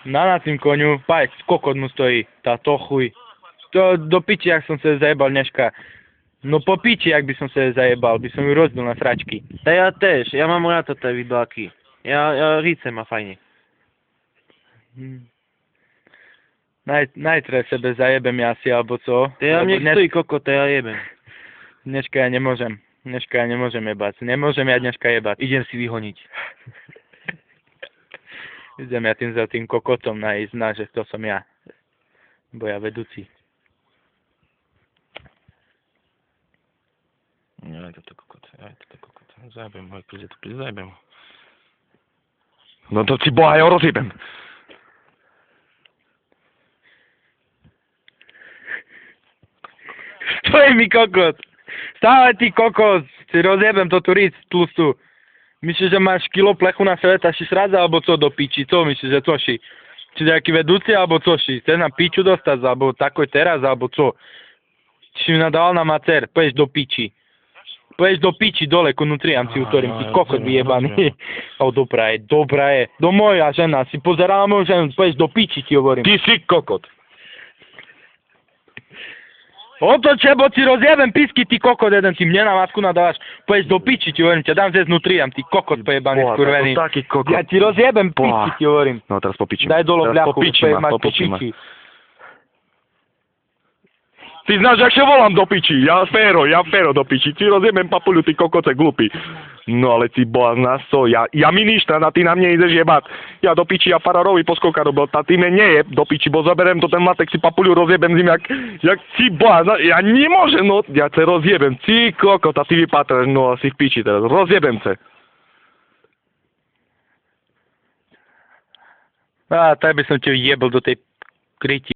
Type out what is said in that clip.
Na tým koňu, pajc, kokot mu stojí, to chuj. To do piči, jak som sa zajebal dneška. No po piči, jak by som sa zajebal, by som ju rozbil na sračky. Ta ja też, ja mam rád te vidláky. Ja ríce ma fajne. Najtre sebe zajebem ja si, alebo co? Ta ja mne stojí kokot, ja jebem. Dneška ja nemôžem. Dneška ja nemôžem jebať. Nemôžem ja dneška jebať. Idem si vyhoniť. Idem ja tým za tým kokotom nájsť, že to som ja. Bo ja vedúci. Aj toto kokot. Zajebem ho, zajebem ho. No to si boha, ja ho rozjebem. Stoj mi kokot! Stále ty kokos! Si rozjebem to tu ríc tlustú. Myslíš, že máš kilo plechu na sebe, tak si sradza, alebo co do piči? Co myslíš, že coši? Či nejaký vedúci, alebo coši? Chceš na piču dostať, alebo takoj teraz, alebo co? Si mi nadal na macer, poješ do piči. Poješ do piči dole, ku nutriam si utorím, ty kokot vyjebaný. O, dobrá je. Do moja žena, si pozerala moju ženu, poješ do piči, ti hovorím. Ty si kokot. Otoč, bo ti rozjebem pisky, ty kokot jeden, ty mne na matku nadávaš, poješ do piči, ti hovorím, ťa dám zjesť nutriam, ty kokot pojebaný, skurvený. Taký kokot. Ja ti rozjebem pisky, ti hovorím. No teraz popičím. Daj dolo vľaku, Popičím ma. Ty znáš, jak sa volám do piči, ja Fero do piči, ti rozjebem papuľu, ty kokoce glupý. No ale ty boha nás co, ja ministran a ty na mne ideš jebať. Ja do piči, ja Fararovi poskoka robil, tá ty me nejeb do piči, bo zaberem to ten matek, si papuľu rozjebem zim, jak ty boha, ja nemôžem, no, ja te rozjebem, ty kokot, a ty vypátraš, no asi v piči teraz, rozjebem se. A tak by som ti jebol do tej kryti.